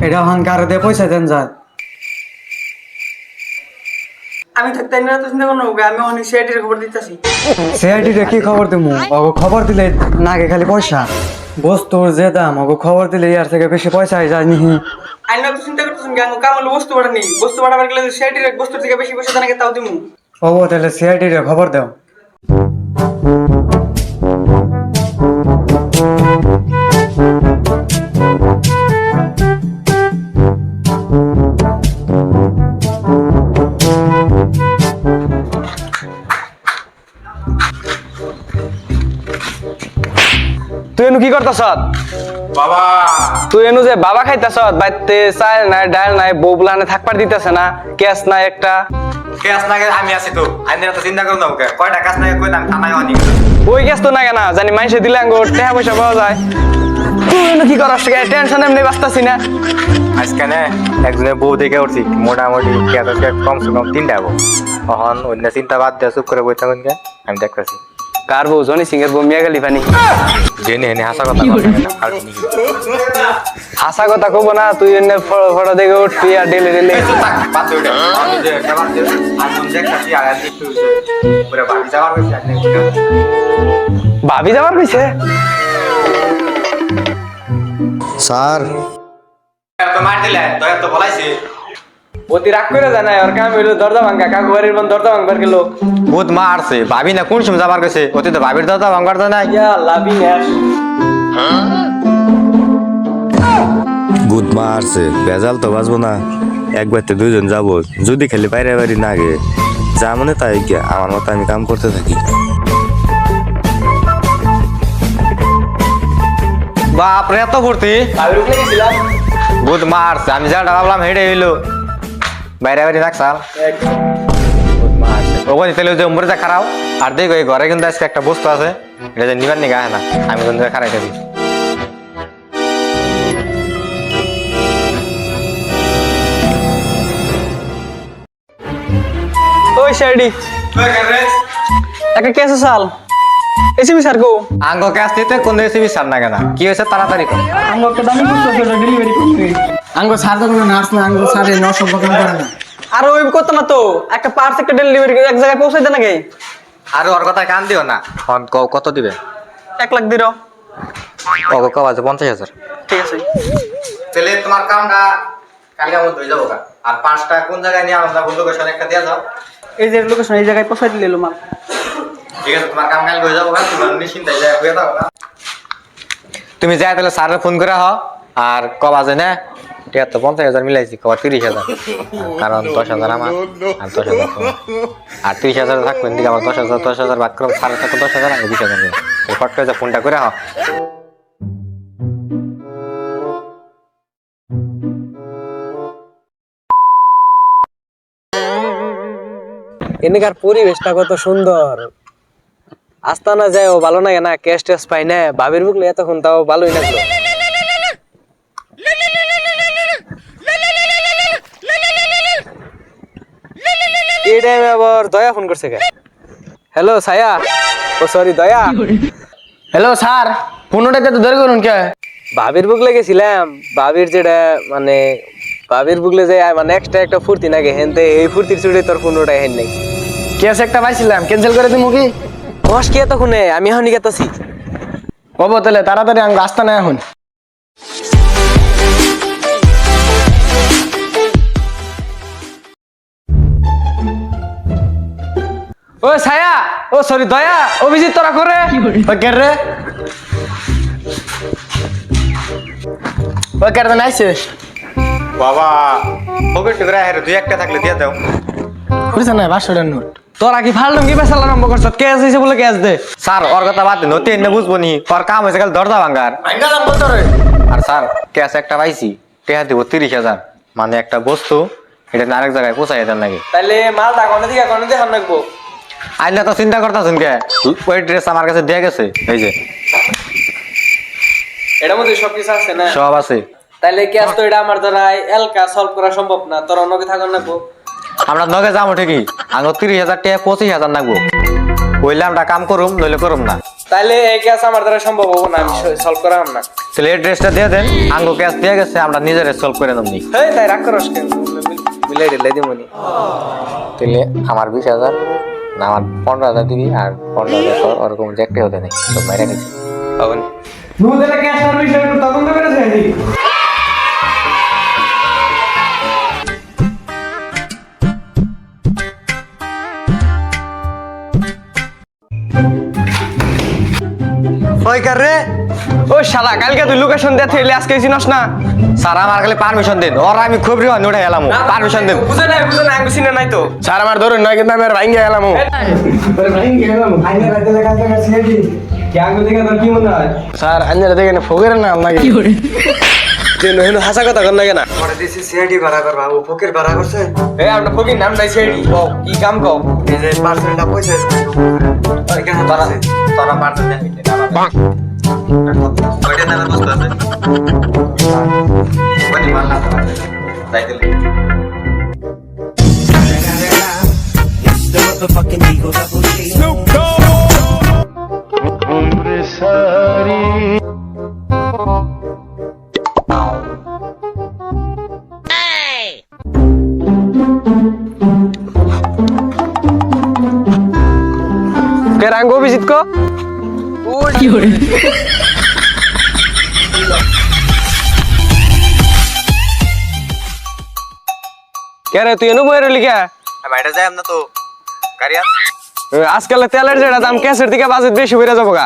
এটা হাঙ্কারে দিয়ে পয়সা দেন যায়। আমি থাকতে না তো চিন্তা করো আমি অনেক সিআইডির খবর দিতেছি। সিআইডি রে কি খবর দেবো? ওগো খবর দিলে নাগে খালি পয়সা। বস্তুর যে দাম, ওগো খবর দিলে ইয়ার থেকে বেশি পয়সা যায় নিহি। আমি না তো চিন্তা করতেছি আমি কাম হলো বস্তু বাড়া নেই, বস্তু বাড়াবার গেলে সিআইডির বস্তুর থেকে বেশি পয়সা জানাকে তাও দিমু। ওগো তাহলে সিআইডি রে খবর দাও। তুই এনু কি করতেছ? বাবা তুই এনু যে বাবা খাইতেছ, বাইতে চাল নাই ডাল নাই, বউ বুলানে থাকবার দিতেছে না, ক্যাশ নাই একটা। গ্যাস না আমি আছি তো, আমি তো চিন্তা করো না ওকে কয়টা কাজ না কই দাম থানায় অনেক। ওই গ্যাস তো না কেনা জানি মাইসে দিলে আঙ্গুর টাকা পয়সা পাওয়া যায়। তুই এনু কি করছ? টেনশন এমনি বাঁচতাছি না। আজকে না একজনের বউ দেখে উঠছি মোটামুটি কমসে কম 3টা বউ। তখন অন্য চিন্তা বাদ দিয়ে চুপ করে বই থাকুন কে আমি দেখতেছি। কার বউ? জনি সিং এর বউ মিয়া খালি পানি। জেনে হেনে হাসা কথা হাসা কথা কব না, তুই এনে ফটো দেখে উঠবি আর ডেলে ডেলে। ভাবি যাবার কইছে স্যার অতি রাগ করে জানাই ওর কাম হইলো দরজা ভাঙ্গা। কাকু বাড়ির বোন দরজা ভাঙবার গেল। বহুত মারছে ভাবি না কোন সময় যাবার গেছে অতি তো ভাবির দাদা ভাঙবার না ইয়া লাভি গ্যাস বুধ মারছে ভেজাল তো বাঁচবো না, একবারতে দুইজন যাবো। যদি খালি বাইরে বাইরে না গে যা মনে তাই গিয়া আমার মতো আমি কাম করতে থাকি। বাপরে এত ভর্তি ভাবির উপরে গেছিলাম। বহুত মারছে আমি যা ভাবলাম হেঁটে হইলো বাইরে বাইরে রাখছাল ওখানে তাহলে যে উমরে যা খারাপ আর দেখো এই ঘরে কিন্তু আজকে একটা বস্তু আছে এটা যে নিবার নিগা না আমি কোন জায়গায় খারাই থাকি। ওই শাড়ি একটা কেসে চাল এসিবি স্যার গো। আঙ্গ ক্যাশ দিতে কোন রেসিপি সার না কেন কি হয়েছে তাড়াতাড়ি কর। আমি একটা দামি বস্তু আছে ডেলিভারি করতে। আঙ্গো সার তো কোনো নার্স না, আঙ্গো সারে নসব কাম করে না। আর ওই করতে না তো একটা পার্স একটা ডেলিভারি এক জায়গায় পৌঁছে দেন নাকি? আর ওর কথা কান দিও না কত দিবে? 1 লাখ দিরো। ওকে কব আছে 50,000। ঠিক আছে তাহলে তোমার কামটা কালকে মধ্যে হয়ে যাবো আর 5টা কোন জায়গায় নিয়ে আমরা বন্ধু লোকেশন একটা দিয়ে যাও। এই যে লোকেশন এই জায়গায় পৌঁছে দিলে মাল। ঠিক আছে তোমার কাম কালকে হয়ে যাবো তোমার নিশ্চিন্তায় যায় হয়ে যাবো। তুমি যাই তাহলে স্যারের ফোন করে হও আর কবা যে না ঠিক আছে 50,000 মিলাইছি কবা 30,000 কারণ 10,000 আমার আর 10,000 তোমার আর 30,000 থাকবেন দিকে আমার 10,000 বাদ করো সাড়ে থাকো 10,000 আর 20,000 ফট করে ফোনটা করে হও। এখানকার পরিবেশটা কত সুন্দর। আস্তানা যায় ও ভালো লাগে না, ক্যাশ ট্যাশ পাই না। ভাবির বুকলে এতক্ষণ তাও ভালোই লাগলো। এই টাইমে আবার দয়া ফোন করছে কে? হ্যালো ছায়া, ও সরি দয়া। হ্যালো স্যার, ফোনটাতে তো ধরে করুন কে? ভাবির বুকলে গেছিলাম। ভাবির যেটা মানে ভাবির বুকলে যে মানে এক্সট্রা একটা ফুর্তি নাকি হেনতে এই ফুর্তির চুড়ে তোর ফোনটাই হেন নাই। কেস একটা পাইছিলাম, ক্যান্সেল করে দিমু কি? বস কি এতক্ষণে? আমি এখন গেতাছি। বাবু তাহলে তাড়াতাড়ি আমি রাস্তা না এখন। ও ছায়া, ও সরি দয়া, অভিজিৎ তোরা করে ওই কে রে? ওই কে রে নাইছে? বাবা পকেট করে হেরে দুই একটা থাকলে দিয়ে দাও। বুঝছ না 500 নোট। তোরা কি ফালতুম কি পেছাল আরম্ভ করছ? ক্যাশ হইছে বলে ক্যাশ দে। স্যার ওর কথা বাদ দিন নতি এনে বুঝবো নি ওর কাম হয়েছে কাল দরজা ভাঙ্গার। ভাঙ্গালাম বলতো রে। আর স্যার ক্যাশ একটা পাইছি টেহা দিব 30,000 মানে একটা বস্তু এটা আরেক জায়গায় পৌঁছাই দেন নাকি। তাইলে মালটা কোনে দিকে হান রাখবো? আইলে তো চিন্তা করতেছেন কে ওই ড্রেস আমার কাছে দিয়ে গেছে এই যে এটার মধ্যে সবকিছু আছে না? সব আছে। তাইলে ক্যাশ তো এটা আমার দ্বারা এলকা সলভ করা সম্ভব না। তোর অন্যকে থাকুন রাখবো। আমরা নগে যাবো ঠিকই আগে 30,000 টাকা 25,000 লাগবো। বললে আমরা কাম করুম নইলে করুম না। তাহলে এই কেস আমার দ্বারা সম্ভব হবো না, আমি সলভ করা না। তাহলে এই ড্রেসটা দিয়ে দেন, আঙ্গো ক্যাশ দিয়ে গেছে, আমরা নিজেরা সলভ করে নেবনি। হেই তাই রাগ করস কেন, মিলাই দিলে দিমনি। তাহলে আমার 20,000 না আমার 15,000 দিবি, আর 15,000 ওরকম যে একটা হতে নেই, তো মাইরা গেছে পাবেন। নূর ক্যাশ সার্ভিস একটু তদন্ত করেছে নাকি? ওই কার রে? ও শালা কালকে তুই লোকেশন দিয়ে থইলে আজকে চিনস না? স্যার আমার খালি পারমিশন দিন, ওর আমি খুব রিওয়ান উঠে গেলাম, পারমিশন দিন। বুঝে নাই আমি চিনে নাই তো। স্যার আমার ধরুন নয় কিন্তু আমি আর ভাঙ্গে গেলাম। স্যার আঞ্জারা দেখে না ফোকের না আপনাকে হাসা কথা কর না কেনা। পরে দিছি সিআইডি ভাড়া করবা, ও ফকির ভাড়া করছে। এই আমরা ফকির নাম নাই সেডি কও কি কাম কও। এই যে পার্সেলটা পয়সা ওইখানে তোরা তোরা পারতে দেন ওইটা নামে বস্তু আছে ওই মাল না তাই দিলে কে রাঙ্গো অভিজিৎ কো কি হরে কে রে তুই এনু বইরে লিখা আমি এটা যাই না তো কারিয়া আজকাল তেলের যেটা দাম ক্যাশের থেকে বাজেট বেশি হইরা যাবো গা।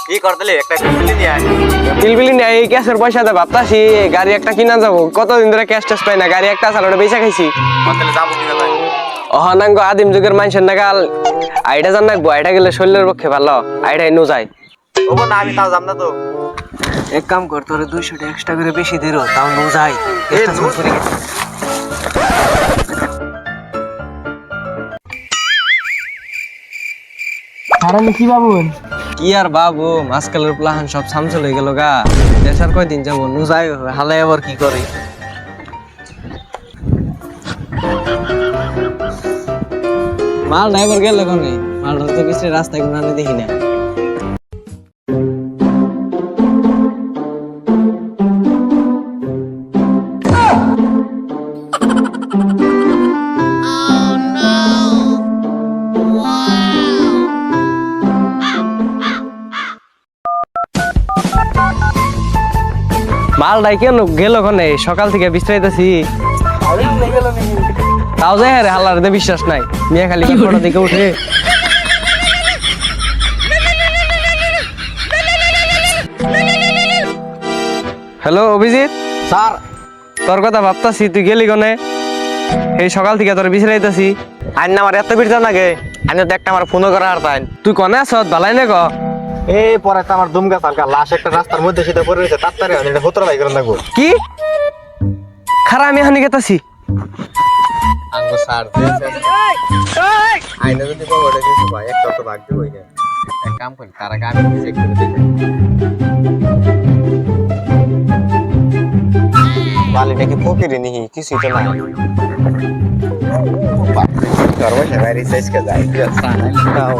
কি করতেলি একটা পিলি নিয়ে আয় পিলপিলি নেই এই ক্যাশের পয়সা দে ভাবতাছি গাড়ি একটা কিনা যাবো, কতদিন ধরে ক্যাশ ট্যাশ পাই না, গাড়ি একটা চালাটা বেচা খাইছি। তাহলে যাবো কিনা ভাই অহনাঙ্গ আদিম যুগের মানুষের নাগাল আইডা জান নাকবো, আইডা গেলে শরীরের পক্ষে ভালো, আইডা ইনু যায়। ও না আমি তাও যাব না তো। এক কাম কর তোরে 200 টাকা এক্সট্রা করে বেশি দিরো, তাও নো যায়। কি বাবুন কি আর বাবু আজকালের প্লাহান সব সামচল হয়ে গেল গা, দেশার কয়দিন যাবো নু যাই হালে আবার কি করি। মাল ড্রাইভার গেল কোনে, মালটা তো কিছু রাস্তায় কোনো আমি দেখি না। মালটাই কেন গেল কোনে, সকাল থেকে বিশ্রাইতেছি তাও যাই রে হাল্লার বিশ্বাস নাই, মিয়া খালি কটা দিকে উঠে। হ্যালো অভিজিৎ স্যার তোর কথা ভাবতাছি, তুই গেলি কোনে? এই সকাল থেকে তোর বিশ্রাইতেছি। আইন না আমার এত বিরতা লাগে, আমি তো একটা আমার ফোনও করা আর তাই তুই কনে আছ ভালাই নে ক? এই পরে তো আমার দুমগা সালকা লাশ একটা রাস্তার মধ্যে সেটা পড়ে রয়েছে, তাড়াতাড়ি এটা হতরা ভাই করে রাখবো। কি খারাপ আমি হানি গেতাছি। আঙ্গো সার আইনা যদি পাবো ওটা কিছু ভাই একটা তো ভাগ দিবই না। এক কাম করি তার আগে আমি চেক করে দিই বালিটা কি ফকিরে নিহি কিছুই তো নাই। করবো সে বাইরে সাইজ কে যাই সানাও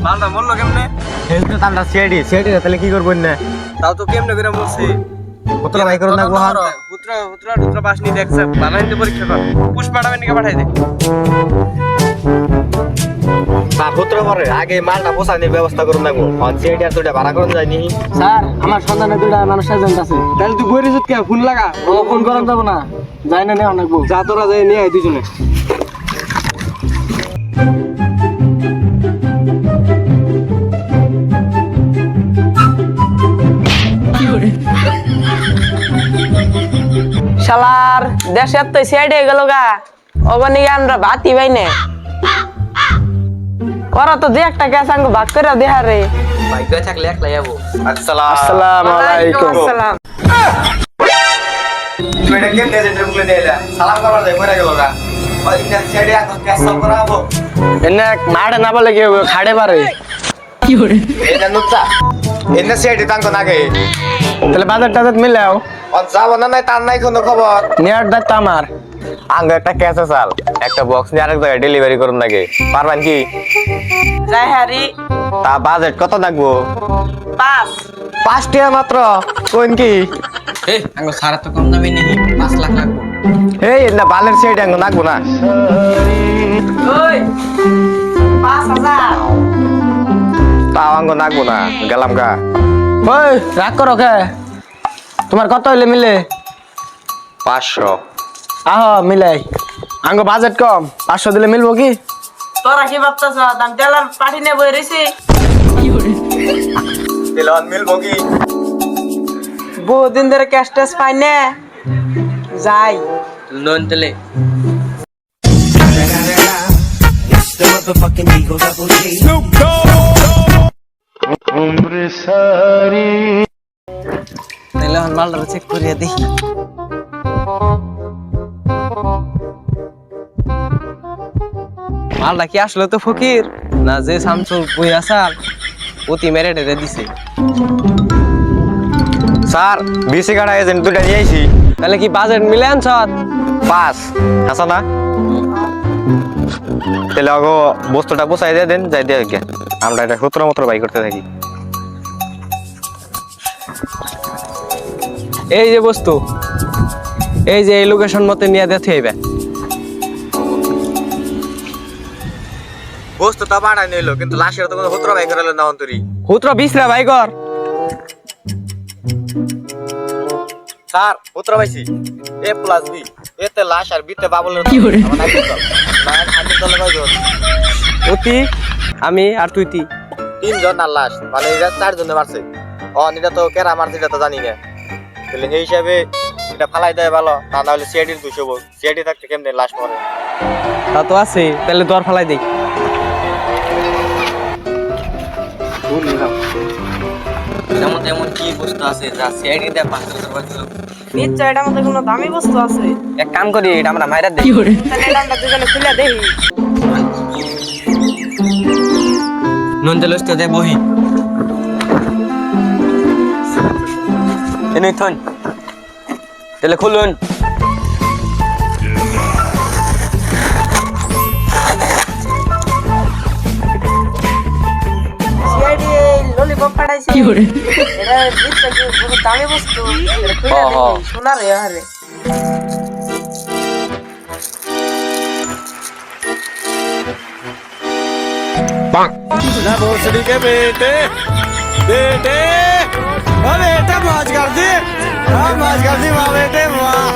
মালটা মরলো কেমনে? হেলথ তো আমরা সিআইডি তাহলে কি করব না? তাও তো কেমনে করে মরছি? হতরা ভাই করে না গো হার পুত্রা বাস নি দেখছে, বানাইতে পরীক্ষা কর, পুষ্পাটা নিকে পাঠাই দে। বা হতরা পরে আগে মালটা পোষানোর ব্যবস্থা করুন না গো, অন সিআইডি আর তোটা ভাড়া করুন যায়নি। স্যার আমার সন্ধানে দুইটা মানুষ এজেন্ট আছে। তাহলে তুই বইরে কে ফোন লাগা, ও ফোন করান যাব না, যাই না নে অনেক যা তোরা যাই নিয়ে আয় দুজনে। শালার দেশে তো সাইডে গেল গা, ওখানে আমরা বাতি পাই না, ওরা তো যে একটা গ্যাস আঙ্গু ভাগ করে দেহা রে। বাইক থাকলে একলা যাবো। আসসালামু আলাইকুম। আসসালাম। তুই এটা কেন এজেন্ট বলে দেলা সালাম করবার যাই পড়ে গেল গা, ওই দিন সিআইডি এখন ক্যাশ সব করাবো। এনে মাড়ে না বলে কি হবে, খাড়ে পারে কি করে এটা নুচ্চা এনে সিআইডি তাঙ্ক নাগে তাহলে বাজার টাজার মিলাও। যাবো না নাই তার নাই কোনো খবর। নেয়ার দায়িত্ব আমার। আঙ্গ একটা ক্যাসে চাল একটা বক্স নিয়ে আরেক জায়গায় ডেলিভারি করুন নাকি পারবেন কি? যাই হারি তা বাজেট কত লাগবো? 5 5 টাকা মাত্র কোন কি? এই আঙ্গ সারা তো কম দামি নেই 5 লাখ লাগবে। এই না বালের সেট আঙ্গ লাগবো না। ওই 5000 তাও আঙ্গ লাগবো না গেলাম গা। ওই রাগ করো কে? তোমার কত হইলে মিলে? 500। আহ মিলাই। আঙ্গ বাজেট কম, 500 দিলে মিলবো কি? তোরা কি ভাবতেছ দাম টেলার পাঠি নিয়ে বই রইছি দিলন মিলবো কি? বহুদিন ধরে ক্যাশ ট্যাশ পাই না যাই লোন তেলে তাহলে এখন মালটা চেক করিয়া দেখি। মালটা কি আসলে তো ফকির না যে সামসুর বই আসার অতি মেরে টেরে দিছে? স্যার বিসি কাটা এজেন্ট দুটা নিয়ে আইছি। তাহলে কি বাজেট মিলে আনছ? 5 হাসা না? তাহলে আগো বস্তুটা পোষাই দিয়ে দেন যাই দিয়ে গে আমরা এটা সূত্র মতো বাই করতে থাকি। এই যে বস্তু এই যে এই লোকেশন মতে নিয়ে দেখতে হইবে। বস্তুটা বাড়াই নিলো কিন্তু লাশের তো কোনো সূত্র বাই করে না অন্তরি। হুত্র বিছরা ভাই কর। স্যার সূত্র পাইছি A+B এতে লাশ আর বিতে বাবলের কি করে না আমি তো লাগাই জোর অতি আমি আর তুই 3 জন আর লাশ মানে এটা 4 জনে মারছে। এটা তো কেরা মারছে এটা তো জানি না। তাহলে সেই হিসাবে এটা ফালাই দেয় ভালো তা না হলে সিআইডির 200 বল সিআইডি থাকতে কেমনে লাশ মরে? তা তো আছে তাহলে দর ফালাই দেই। যেমন তেমন কি বস্তু আছে যা সিআইডি দিয়ে 500 পাইছিল? নিশ্চয় এটার মধ্যে কোনো দামি বস্তু আছে এক কাম করি এটা আমরা মাইরা দেই। তাহলে এটা দুজনে খুলে দেখি নুন তেল উস্তে দে বহি এনে থন তাহলে খুলুন। সিআইডি ললিপপ পাঠাইছে এটা নিশ্চয় কি কোনো দামি বস্তু এটা খুলে হ্যাঁ, হ্যাঁ। দেখি সোনার হারে भोसड़ी के बेटे बेटे मौज कर दी वाह बेटे वाह।